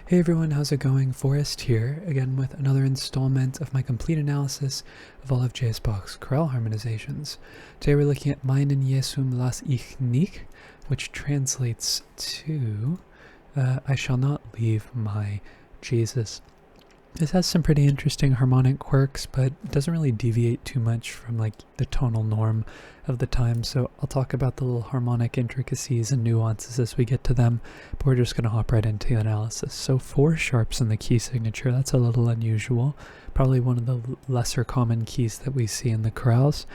Hey everyone, how's it going? Forrest here, again with another installment of my complete analysis of all of Bach's chorale harmonizations. Today we're looking at meinen Jesum las ich nicht, which translates to, I shall not leave my Jesus. This has some pretty interesting harmonic quirks, but it doesn't really deviate too much from like the tonal norm of the time, so I'll talk about the little harmonic intricacies and nuances as we get to them, but we're just going to hop right into the analysis. So 4 sharps in the key signature, that's a little unusual, probably one of the lesser common keys that we see in the chorales.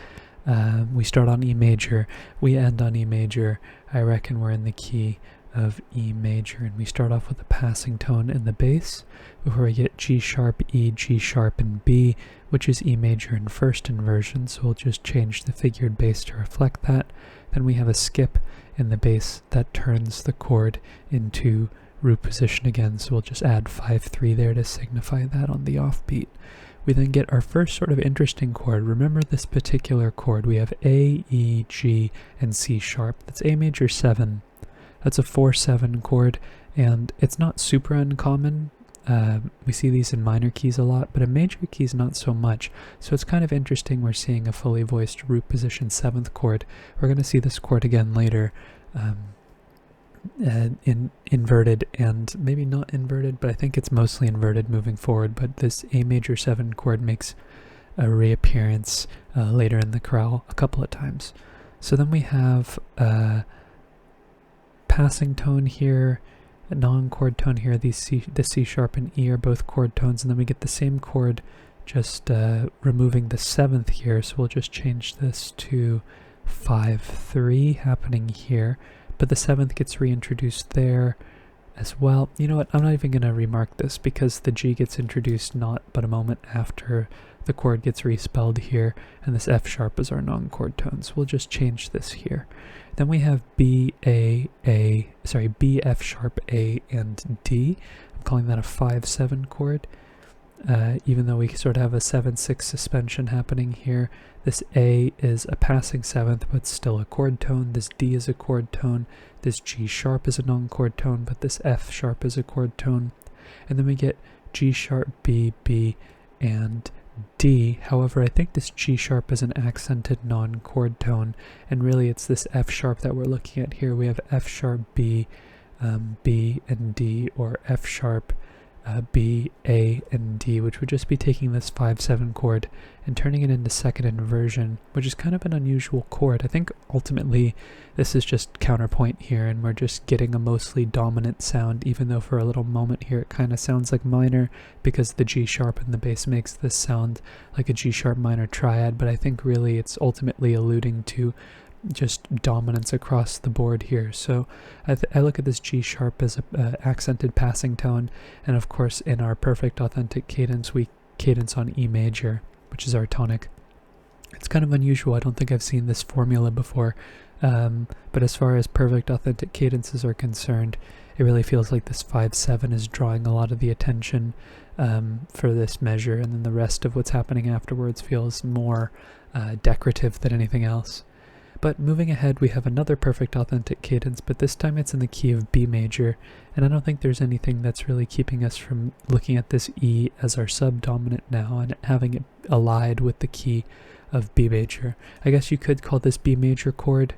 We start on E major, we end on E major. I reckon we're in the key of E major, and we start off with a passing tone in the bass before we get G sharp, E, G sharp, and B, which is E major in first inversion, so we'll just change the figured bass to reflect that. Then we have a skip in the bass that turns the chord into root position again, so we'll just add 5-3 there to signify that on the offbeat. We then get our first sort of interesting chord. Remember this particular chord. We have A, E, G, and C sharp. That's A major 7. That's a 4-7 chord, and it's not super uncommon. We see these in minor keys a lot, but in major keys not so much. So it's kind of interesting we're seeing a fully voiced root position 7th chord. We're going to see this chord again later, inverted, and maybe not inverted, but I think it's mostly inverted moving forward. But this A major 7 chord makes a reappearance later in the chorale a couple of times. So then we have passing tone here, a non-chord tone here. The C sharp and E are both chord tones, and then we get the same chord, just removing the 7th here, so we'll just change this to 5-3 happening here, but the 7th gets reintroduced there as well. You know what, I'm not even going to remark this because the G gets introduced not but a moment after the chord gets respelled here, and this F sharp is our non-chord tone, so we'll just change this here. Then we have B, F sharp, A, and D. I'm calling that a 5-7 chord, even though we sort of have a 7-6 suspension happening here. This A is a passing 7th, but still a chord tone. This D is a chord tone. This G sharp is a non-chord tone, but this F sharp is a chord tone. And then we get G sharp, B, B, and D. However, I think this G sharp is an accented non-chord tone, and really it's this F sharp that we're looking at here. We have F sharp, B, B, and D, or F sharp, B, A, and D, which would just be taking this 5-7 chord and turning it into second inversion, which is kind of an unusual chord. I think ultimately this is just counterpoint here, and we're just getting a mostly dominant sound, even though for a little moment here it kind of sounds like minor because the G sharp in the bass makes this sound like a G sharp minor triad, but I think really it's ultimately alluding to just dominance across the board here. So I look at this G sharp as a accented passing tone, and of course in our perfect authentic cadence we cadence on E major, which is our tonic. It's kind of unusual. I don't think I've seen this formula before, but as far as perfect authentic cadences are concerned, it really feels like this 5-7 is drawing a lot of the attention for this measure, and then the rest of what's happening afterwards feels more decorative than anything else. But moving ahead, we have another perfect authentic cadence, but this time it's in the key of B major, and I don't think there's anything that's really keeping us from looking at this E as our subdominant now and having it allied with the key of B major. I guess you could call this B major chord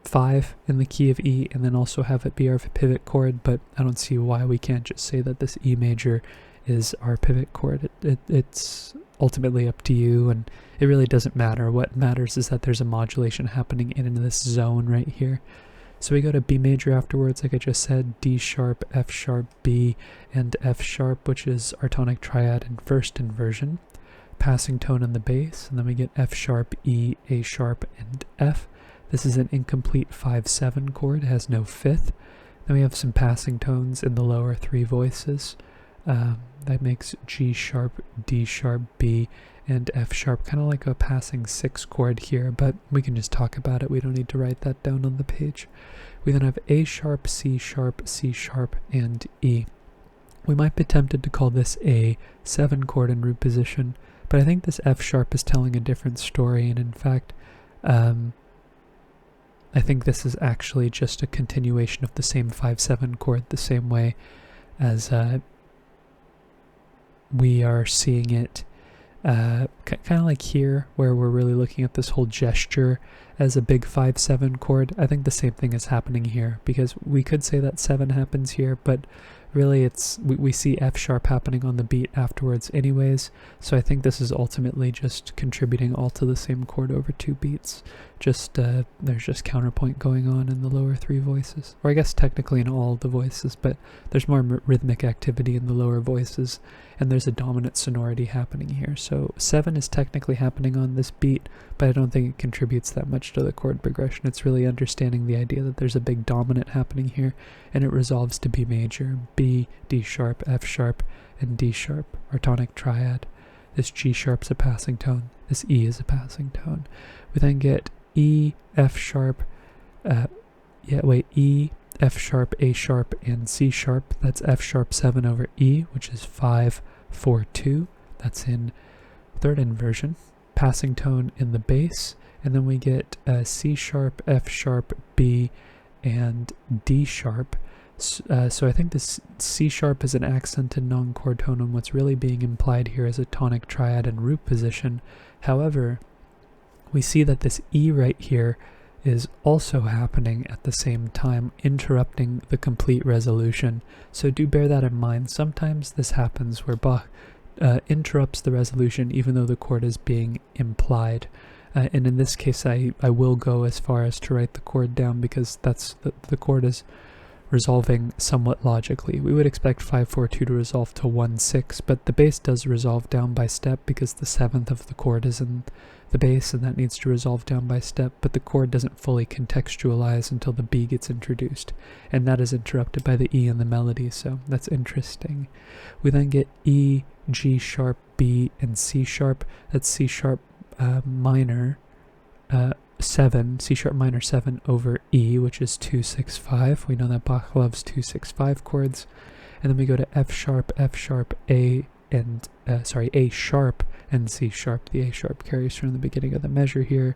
5 in the key of E, and then also have it be our pivot chord, but I don't see why we can't just say that this E major is our pivot chord. It's ultimately up to you, and it really doesn't matter. What matters is that there's a modulation happening in this zone right here. So we go to B major afterwards, like I just said, D sharp, F sharp, B, and F sharp, which is our tonic triad in first inversion. Passing tone in the bass, and then we get F sharp, E, A sharp, and F. This is an incomplete 5-7 chord, it has no 5th. Then we have some passing tones in the lower 3 voices. That makes G sharp, D sharp, B, and F sharp, kind of like a passing 6 chord here, but we can just talk about it. We don't need to write that down on the page. We then have A sharp, C sharp, C sharp, and E. We might be tempted to call this a 7 chord in root position, but I think this F sharp is telling a different story, and in fact, I think this is actually just a continuation of the same 5-7 chord, the same way as we are seeing it kind of like here, where we're really looking at this whole gesture as a big 5-7 chord. I think the same thing is happening here, because we could say that 7 happens here, but really we see F sharp happening on the beat afterwards anyways, so I think this is ultimately just contributing all to the same chord over 2 beats. Just there's just counterpoint going on in the lower 3 voices, or I guess technically in all the voices, but there's more rhythmic activity in the lower voices, and there's a dominant sonority happening here. So 7 is technically happening on this beat, but I don't think it contributes that much to the chord progression. It's really understanding the idea that there's a big dominant happening here, and it resolves to B major, B, D sharp, F sharp, and D sharp, our tonic triad. This G sharp's a passing tone, this E is a passing tone. We then get E, F sharp, E, F sharp, A sharp, and C sharp. That's F sharp 7 over E, which is 5, 4, 2. That's in third inversion. Passing tone in the bass, and then we get C sharp, F sharp, B, and D sharp. So I think this C sharp is an accented non-chord tone, and what's really being implied here is a tonic triad and root position. However, we see that this E right here is also happening at the same time, interrupting the complete resolution. So do bear that in mind. Sometimes this happens where Bach interrupts the resolution even though the chord is being implied. And in this case I will go as far as to write the chord down, because that's the chord is resolving somewhat logically. We would expect 5-4-2 to resolve to 1-6, but the bass does resolve down by step because the 7th of the chord is in the bass, and that needs to resolve down by step, but the chord doesn't fully contextualize until the B gets introduced, and that is interrupted by the E in the melody, so that's interesting. We then get E, G sharp, B, and C sharp. That's C sharp minor 7, C sharp minor 7 over E, which is 2-6-5. We know that Bach loves 2-6-5 chords. And then we go to F sharp, A, and A sharp, and C sharp. The A sharp carries from the beginning of the measure here.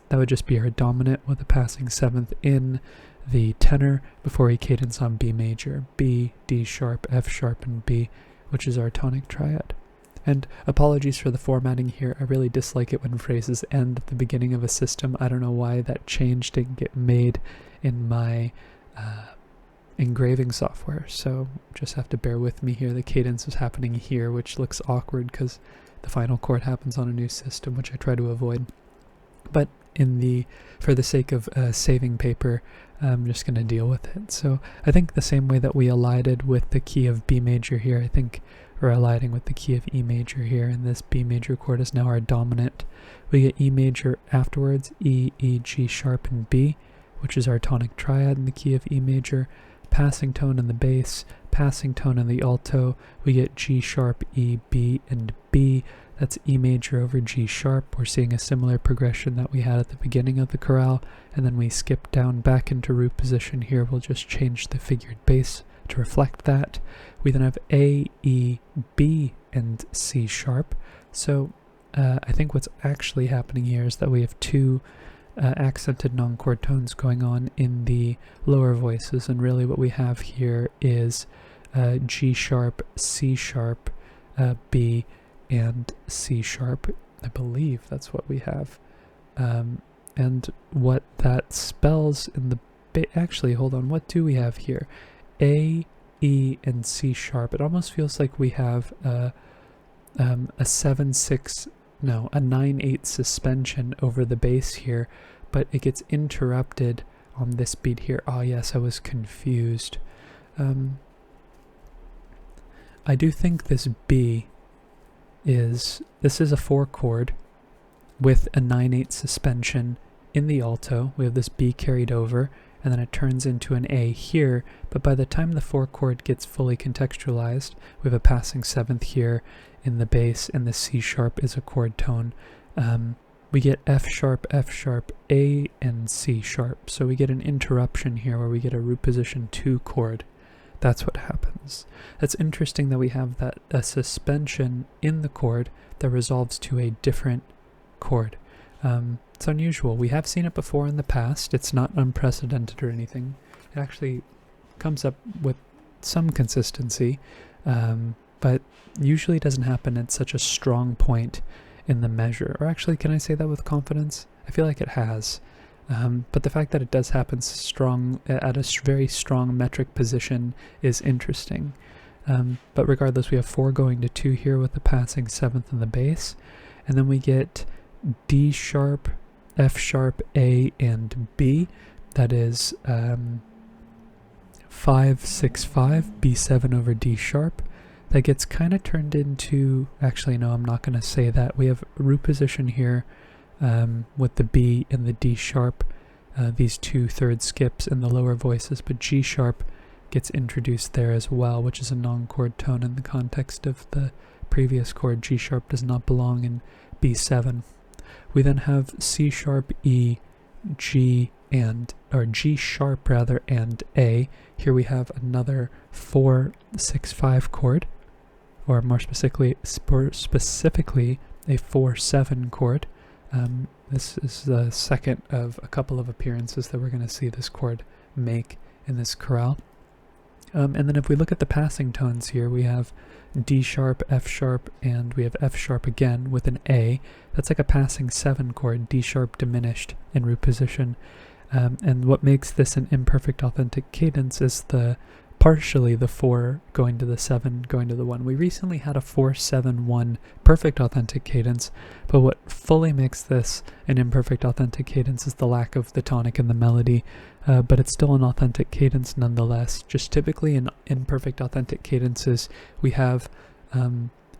That would just be our dominant with a passing 7th in the tenor before we cadence on B major. B, D sharp, F sharp, and B, which is our tonic triad. And apologies for the formatting here. I really dislike it when phrases end at the beginning of a system. I don't know why that change didn't get made in my engraving software, so just have to bear with me here. The cadence is happening here, which looks awkward because the final chord happens on a new system, which I try to avoid. But for the sake of saving paper, I'm just going to deal with it. So I think the same way that we elided with the key of B major here, I think we're eliding with the key of E major here, and this B major chord is now our dominant. We get E major afterwards, E, G sharp, and B, which is our tonic triad in the key of E major. Passing tone in the bass, passing tone in the alto. We get G sharp, E, B, and B. That's E major over G sharp. We're seeing a similar progression that we had at the beginning of the chorale, and then we skip down back into root position here. We'll just change the figured bass to reflect that. We then have A, E, B, and C sharp. So I think what's actually happening here is that we have two accented non-chord tones going on in the lower voices, and really what we have here is G sharp, C sharp, B, and C sharp. I believe that's what we have. And what that spells in the actually, hold on, what do we have here? A, E, and C sharp. It almost feels like we have a 7-6, no, a 9-8 suspension over the bass here, but it gets interrupted on this beat here. Oh yes, I was confused. I do think this B is a 4 chord with a 9-8 suspension in the alto. We have this B carried over, and then it turns into an A here, but by the time the 4 chord gets fully contextualized, we have a passing 7th here in the bass, and the C sharp is a chord tone. We get F sharp, A, and C sharp, so we get an interruption here where we get a root position 2 chord. That's what happens. That's interesting that we have a suspension in the chord that resolves to a different chord. It's unusual. We have seen it before in the past. It's not unprecedented or anything. It actually comes up with some consistency, but usually doesn't happen at such a strong point in the measure. Or actually, can I say that with confidence? I feel like it has. But the fact that it does happen strong at a very strong metric position is interesting. But regardless, we have 4 going to 2 here with the passing 7th in the bass. And then we get D sharp, F sharp, A, and B. That is 5, 6, 5, B7 over D sharp. That gets kind of turned into, actually no, I'm not going to say that. We have root position here with the B and the D sharp, these 2 third skips in the lower voices, but G sharp gets introduced there as well, which is a non-chord tone in the context of the previous chord. G sharp does not belong in B7. We then have C sharp, E, G, or G sharp rather, and A. Here we have another 4, 6, 5 chord, or more specifically a 4, 7 chord. This is the second of a couple of appearances that we're going to see this chord make in this chorale. And then if we look at the passing tones here, we have D sharp, F sharp, and we have F sharp again with an A. That's like a passing 7 chord, D sharp diminished in root position. And what makes this an imperfect authentic cadence is partially the 4 going to the 7 going to the 1. We recently had a 4, 7, 1 perfect authentic cadence, but what fully makes this an imperfect authentic cadence is the lack of the tonic in the melody, but it's still an authentic cadence nonetheless. Just typically in imperfect authentic cadences, we have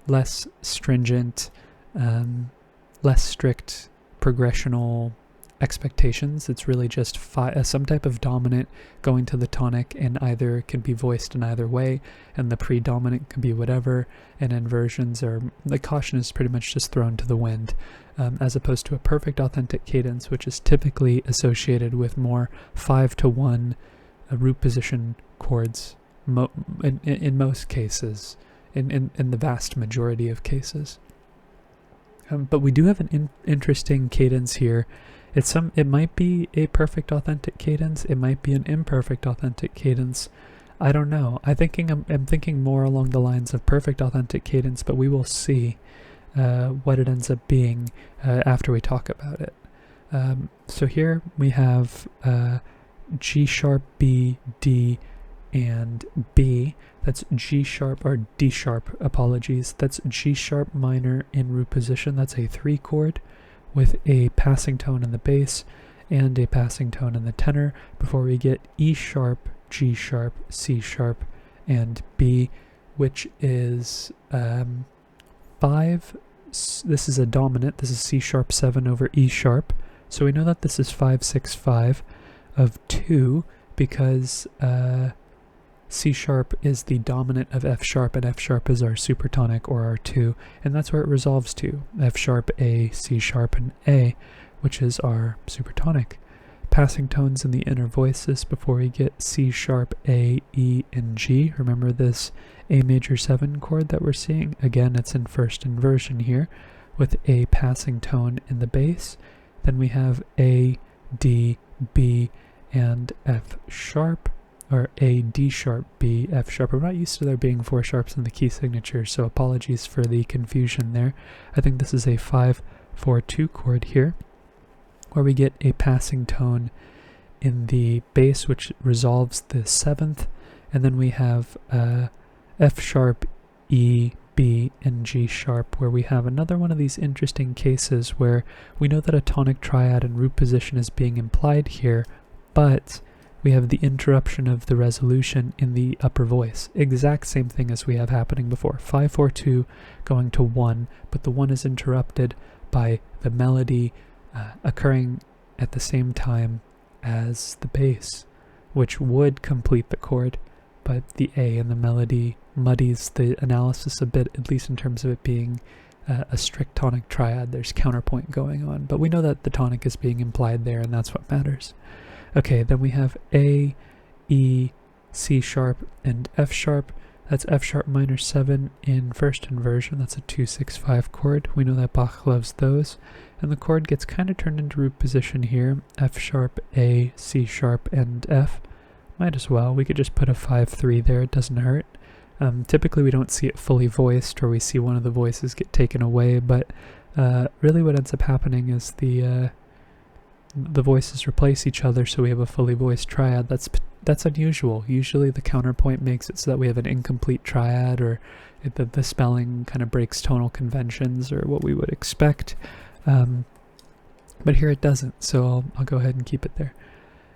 less stringent, less strict progressional expectations. It's really just some type of dominant going to the tonic, and either can be voiced in either way, and the predominant can be whatever, and inversions or the caution is pretty much just thrown to the wind, as opposed to a perfect authentic cadence, which is typically associated with more 5-to-1 root position chords in most cases, in the vast majority of cases. But we do have an interesting cadence here. It might be a perfect authentic cadence. It might be an imperfect authentic cadence. I don't know. I'm thinking more along the lines of perfect authentic cadence, but we will see what it ends up being after we talk about it. So here we have G sharp, B, D, and B. That's G sharp, or D sharp, apologies. That's G sharp minor in root position. That's a 3 chord with a passing tone in the bass and a passing tone in the tenor, before we get E sharp, G sharp, C sharp, and B, which is 5. This is a dominant. This is C sharp 7 over E sharp. So we know that this is 5, 6, 5 of 2, because C sharp is the dominant of F sharp, and F sharp is our supertonic, or our 2, and that's where it resolves to. F sharp, A, C sharp, and A, which is our supertonic. Passing tones in the inner voices before we get C sharp, A, E, and G. Remember this A major 7 chord that we're seeing? Again, it's in first inversion here, with a passing tone in the bass. Then we have A, D, B, and F sharp, or A, D sharp, B, F sharp. I'm not used to there being 4 sharps in the key signature, so apologies for the confusion there. I think this is a 5-4-2 chord here, where we get a passing tone in the bass, which resolves the 7th, and then we have F sharp, E, B, and G sharp, where we have another one of these interesting cases where we know that a tonic triad and root position is being implied here, but we have the interruption of the resolution in the upper voice. Exact same thing as we have happening before. 5-4-2 going to 1, but the 1 is interrupted by the melody occurring at the same time as the bass, which would complete the chord, but the A in the melody muddies the analysis a bit, at least in terms of it being a strict tonic triad. There's counterpoint going on, but we know that the tonic is being implied there, and that's what matters. Okay, then we have A, E, C sharp, and F sharp. That's F sharp minor 7 in first inversion. That's a 2-6-5 chord. We know that Bach loves those. And the chord gets kind of turned into root position here. F sharp, A, C sharp, and F. might as well. We could just put a 5-3 there, it doesn't hurt. Typically we don't see it fully voiced, or we see one of the voices get taken away, but really what ends up happening is the voices replace each other, so we have a fully voiced triad. That's unusual. Usually the counterpoint makes it so that we have an incomplete triad, or the spelling kind of breaks tonal conventions, or what we would expect. But here it doesn't, so I'll go ahead and keep it there.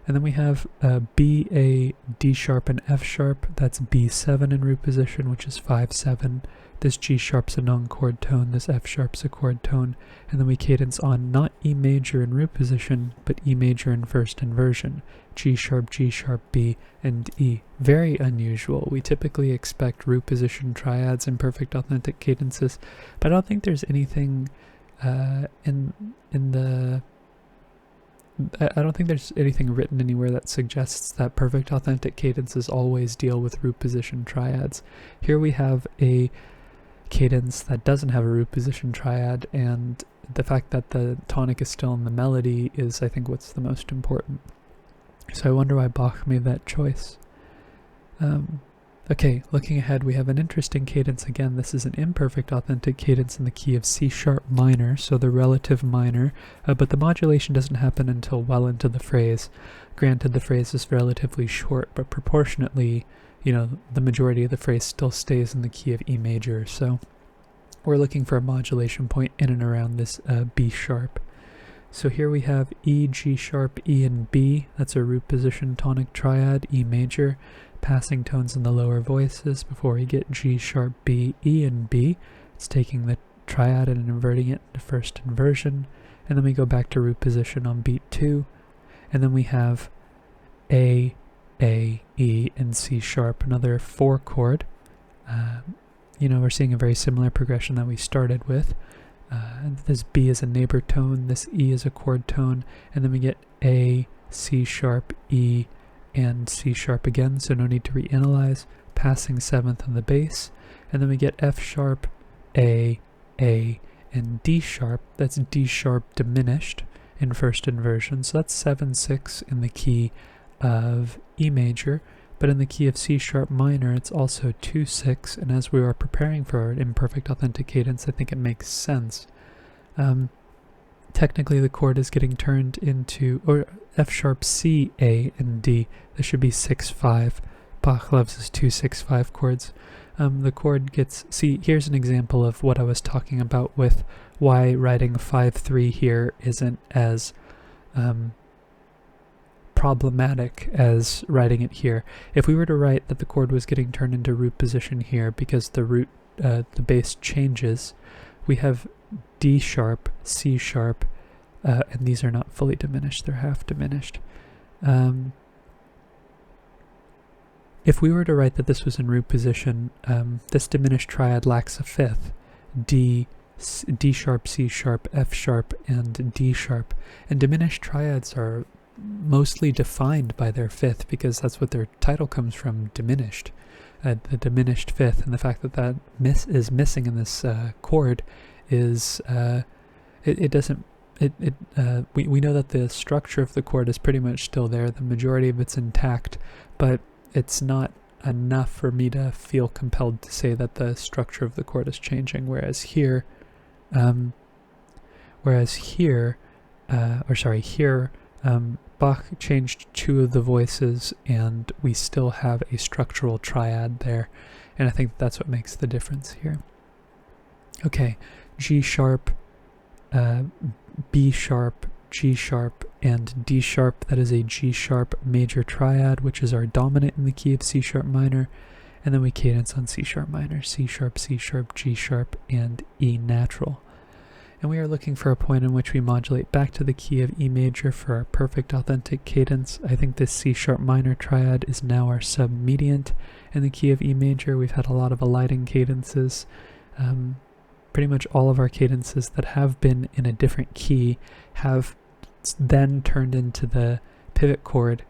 And then we have B, A, D sharp, and F sharp. That's B7 in root position, which is 5-7. This G sharp's a non-chord tone, this F sharp's a chord tone. And then we cadence on not E major in root position, but E major in first inversion. G sharp, B, and E. Very unusual. We typically expect root position triads in perfect authentic cadences, but I don't think there's anything I don't think there's anything written anywhere that suggests that perfect authentic cadences always deal with root position triads. Here we have a cadence that doesn't have a root position triad, and the fact that the tonic is still in the melody is, I think, what's the most important. So I wonder why Bach made that choice. Okay, looking ahead, we have an interesting cadence again. This is an imperfect authentic cadence in the key of C sharp minor, so the relative minor, but the modulation doesn't happen until well into the phrase. Granted, the phrase is relatively short, but proportionately, the majority of the phrase still stays in the key of E major, so we're looking for a modulation point in and around this B sharp. So here we have E, G sharp, E, and B. That's a root position tonic triad, E major. Passing tones in the lower voices before we get G sharp, B, E, and B. It's taking the triad and inverting it into first inversion, and then we go back to root position on beat 2, and then we have A, E, and C sharp, another 4 chord. We're seeing a very similar progression that we started with. This B is a neighbor tone, this E is a chord tone, and then we get A, C sharp, E, and C sharp again, so no need to reanalyze, passing 7th on the bass, and then we get F sharp, A, and D sharp. That's D sharp diminished in first inversion, so that's 7-6 in the key of E major, but in the key of C sharp minor it's also 2-6, and as we are preparing for an imperfect authentic cadence, I think it makes sense. Technically the chord is getting turned into, or F sharp, C, A, and D. This should be 6-5. Bach loves his 2-6-5 chords. The chord gets, see, here's an example of what I was talking about with why writing 5-3 here isn't as problematic as writing it here. If we were to write that the chord was getting turned into root position here because the bass changes, we have D sharp, C sharp, and these are not fully diminished, they're half diminished. If we were to write that this was in root position, this diminished triad lacks a 5th, D sharp, C sharp, F sharp, and D sharp. And diminished triads are mostly defined by their 5th because that's what their title comes from, diminished. The diminished 5th, and the fact that that is missing in this chord is, we know that the structure of the chord is pretty much still there, the majority of it's intact, but it's not enough for me to feel compelled to say that the structure of the chord is changing, whereas here, Bach changed 2 of the voices and we still have a structural triad there, and I think that's what makes the difference here. Okay, G sharp, B sharp, G sharp, and D sharp. That is a G sharp major triad, which is our dominant in the key of C sharp minor, and then we cadence on C sharp minor, C sharp, G sharp, and E natural. And we are looking for a point in which we modulate back to the key of E major for our perfect authentic cadence. I think this C sharp minor triad is now our submediant in the key of E major. We've had a lot of eliding cadences. Pretty much all of our cadences that have been in a different key have then turned into the pivot chord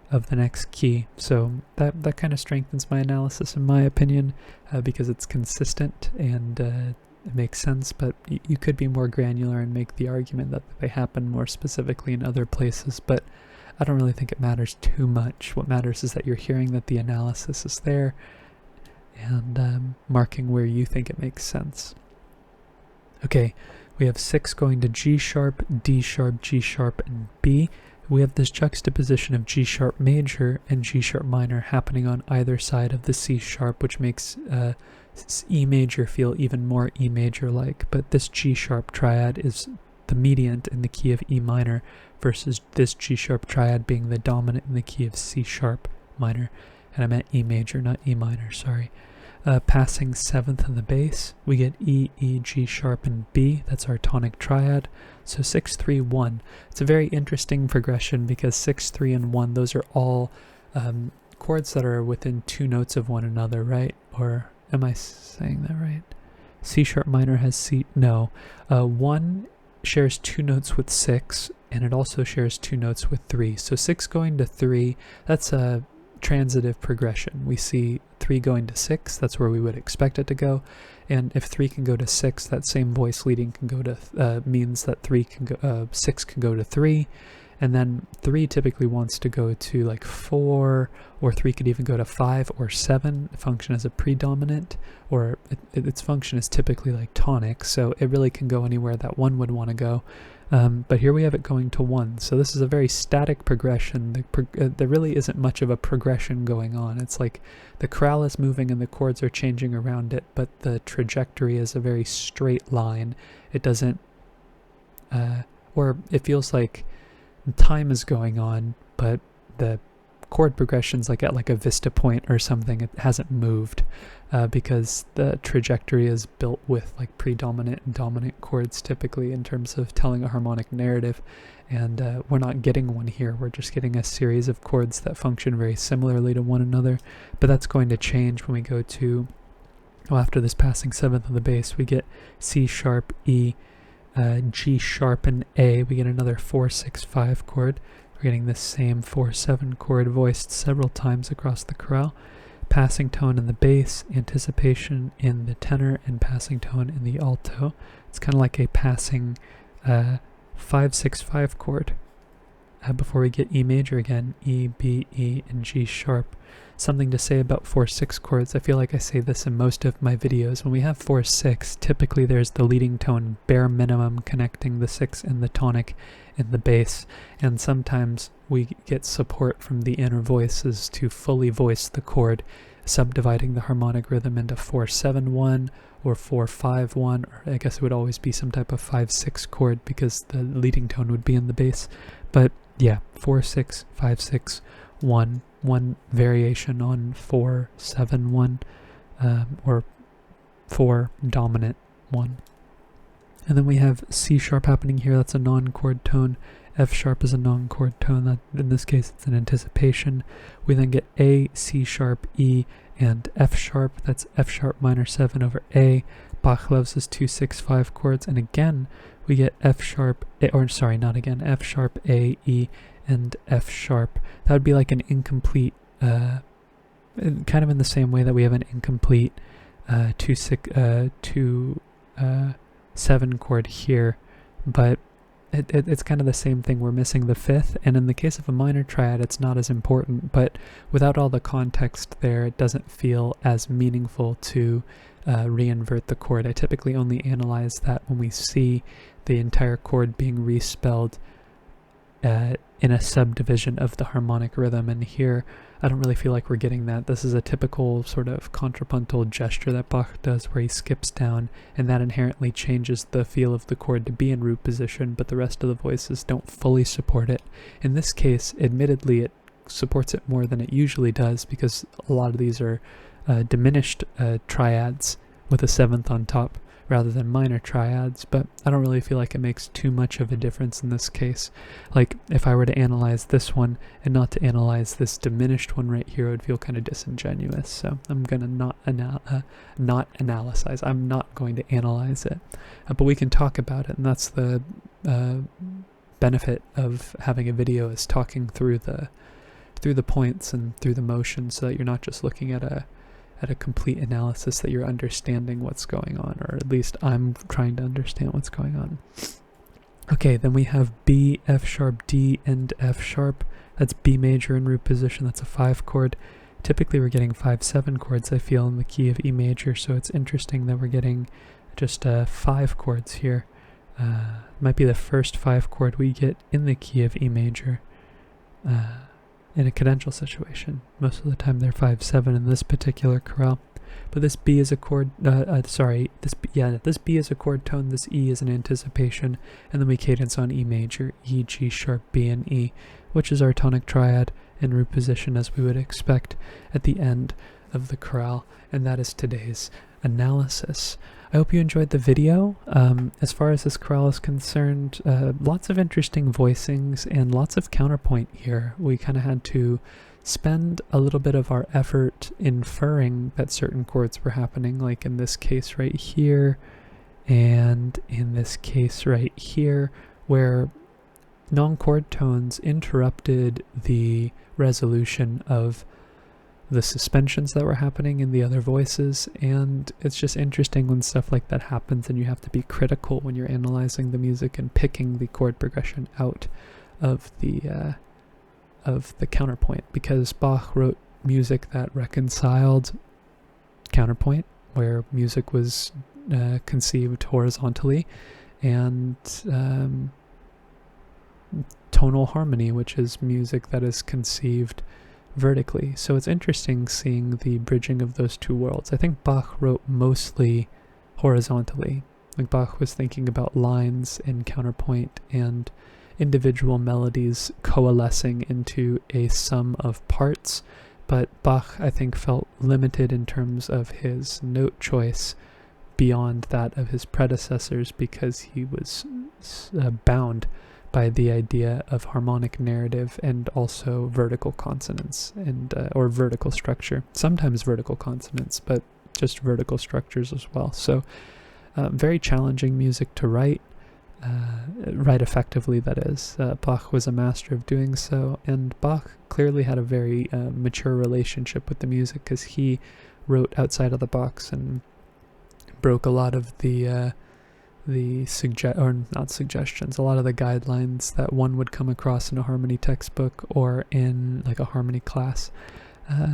of the next key. So that kind of strengthens my analysis in my opinion, because it's consistent and it makes sense, but you could be more granular and make the argument that they happen more specifically in other places. But I don't really think it matters too much. What matters is that you're hearing that the analysis is there and marking where you think it makes sense. Okay, we have 6 going to G sharp, D sharp, G sharp, and B. We have this juxtaposition of G sharp major and G sharp minor happening on either side of the C sharp, which makes E major feel even more E major-like. But this G sharp triad is the mediant in the key of E minor versus this G sharp triad being the dominant in the key of C sharp minor. And I meant E major, not E minor, sorry. Passing 7th in the bass, we get E, E, G sharp, and B. That's our tonic triad. So 6, 3, 1. It's a very interesting progression because 6, 3, and 1, those are all chords that are within 2 notes of one another, right? Or am I saying that right? C sharp minor has C, no. 1 shares 2 notes with 6, and it also shares 2 notes with 3. So 6 going to 3, that's a transitive progression. We see 3 going to 6, that's where we would expect it to go. And if 3 can go to 6, that same voice leading can go to, means that 6 can go to 3. And then 3 typically wants to go to like 4, or 3 could even go to 5 or 7, function as a predominant, or its function is typically like tonic, so it really can go anywhere that 1 would want to go. But here we have it going to 1, so this is a very static progression. There really isn't much of a progression going on. It's like the chorale is moving and the chords are changing around it, but the trajectory is a very straight line. It doesn't, or it feels like time is going on, but the chord progression's like at like a vista point or something. It hasn't moved because the trajectory is built with like predominant and dominant chords typically in terms of telling a harmonic narrative, and we're not getting one here. We're just getting a series of chords that function very similarly to one another, but that's going to change when we go to, well, after this passing 7th of the bass, we get C sharp, E, G sharp, and A. We get another 4-6-5 chord. We're getting this same 4-7 chord voiced several times across the chorale. Passing tone in the bass, anticipation in the tenor, and passing tone in the alto. It's kind of like a passing 5-6-5 chord. Before we get E major again, E, B, E, and G sharp. Something to say about 4-6 chords. I feel like I say this in most of my videos. When we have 4-6, typically there's the leading tone bare minimum connecting the 6 and the tonic in the bass, and sometimes we get support from the inner voices to fully voice the chord, subdividing the harmonic rhythm into 4-7-1 or 4-5-1, or I guess it would always be some type of 5-6 chord because the leading tone would be in the bass. But yeah, 4-6, 5-6, 1, one variation on 4-7-1, or 4 dominant 1. And then we have C sharp happening here. That's a non-chord tone. F sharp is a non-chord tone. That, in this case, it's an anticipation. We then get A, C sharp, E, and F sharp. That's F sharp minor 7 over A. Bach loves his 2-6-5 chords. And again, we get F sharp, or sorry, not again, F sharp, A, E, and F sharp. That would be like an incomplete, kind of in the same way that we have an incomplete 7 chord here, but it's kind of the same thing. We're missing the 5th, and in the case of a minor triad, it's not as important, but without all the context there, it doesn't feel as meaningful to reinvert the chord. I typically only analyze that when we see the entire chord being respelled in a subdivision of the harmonic rhythm, and here I don't really feel like we're getting that. This is a typical sort of contrapuntal gesture that Bach does where he skips down, and that inherently changes the feel of the chord to be in root position, but the rest of the voices don't fully support it. In this case, admittedly, it supports it more than it usually does because a lot of these are diminished triads with a 7th on top rather than minor triads, but I don't really feel like it makes too much of a difference in this case. Like, if I were to analyze this one and not to analyze this diminished one right here, it would feel kind of disingenuous, so I'm going to not analyze. I'm not going to analyze it, but we can talk about it, and that's the benefit of having a video, is talking through the points and through the motion, so that you're not just looking at a complete analysis, that you're understanding what's going on, or at least I'm trying to understand what's going on. Okay, then we have B, F sharp, D, and F sharp. That's B major in root position. That's a 5 chord. Typically we're getting 5/7 chords, I feel, in the key of E major, so it's interesting that we're getting just 5 chords here. Might be the first 5 chord we get in the key of E major in a cadential situation. Most of the time they're 5/7 in this particular chorale. But this B is a chord, this B is a chord tone, this E is an anticipation, and then we cadence on E major, E, G sharp, B, and E, which is our tonic triad in root position as we would expect at the end of the chorale, and that is today's analysis. I hope you enjoyed the video. As far as this chorale is concerned, lots of interesting voicings and lots of counterpoint here. We kind of had to spend a little bit of our effort inferring that certain chords were happening, like in this case right here, and in this case right here, where non-chord tones interrupted the resolution of the suspensions that were happening in the other voices. And it's just interesting when stuff like that happens, and you have to be critical when you're analyzing the music and picking the chord progression out of the counterpoint, because Bach wrote music that reconciled counterpoint, where music was conceived horizontally, and tonal harmony, which is music that is conceived vertically. So it's interesting seeing the bridging of those two worlds. I think Bach wrote mostly horizontally. Like Bach was thinking about lines in counterpoint and individual melodies coalescing into a sum of parts, but Bach, I think, felt limited in terms of his note choice beyond that of his predecessors, because he was bound by the idea of harmonic narrative and also vertical consonants and or vertical structure. Sometimes vertical consonants, but just vertical structures as well. So very challenging music to write effectively, that is. Bach was a master of doing so, and Bach clearly had a very mature relationship with the music, because he wrote outside of the box and broke a lot of the suggestions, a lot of the guidelines that one would come across in a harmony textbook or in like a harmony class.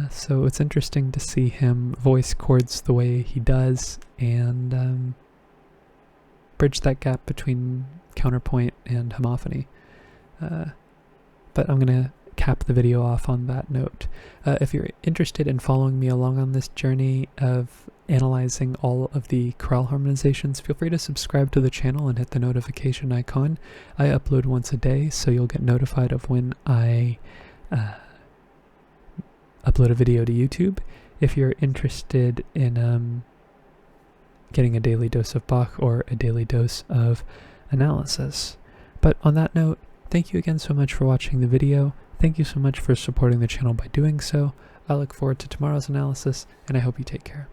So it's interesting to see him voice chords the way he does and bridge that gap between counterpoint and homophony. But I'm going to cap the video off on that note. If you're interested in following me along on this journey of analyzing all of the chorale harmonizations, feel free to subscribe to the channel and hit the notification icon. I upload once a day, so you'll get notified of when I upload a video to YouTube. If you're interested in getting a daily dose of Bach or a daily dose of analysis. But on that note, thank you again so much for watching the video. Thank you so much for supporting the channel by doing so. I look forward to tomorrow's analysis, and I hope you take care.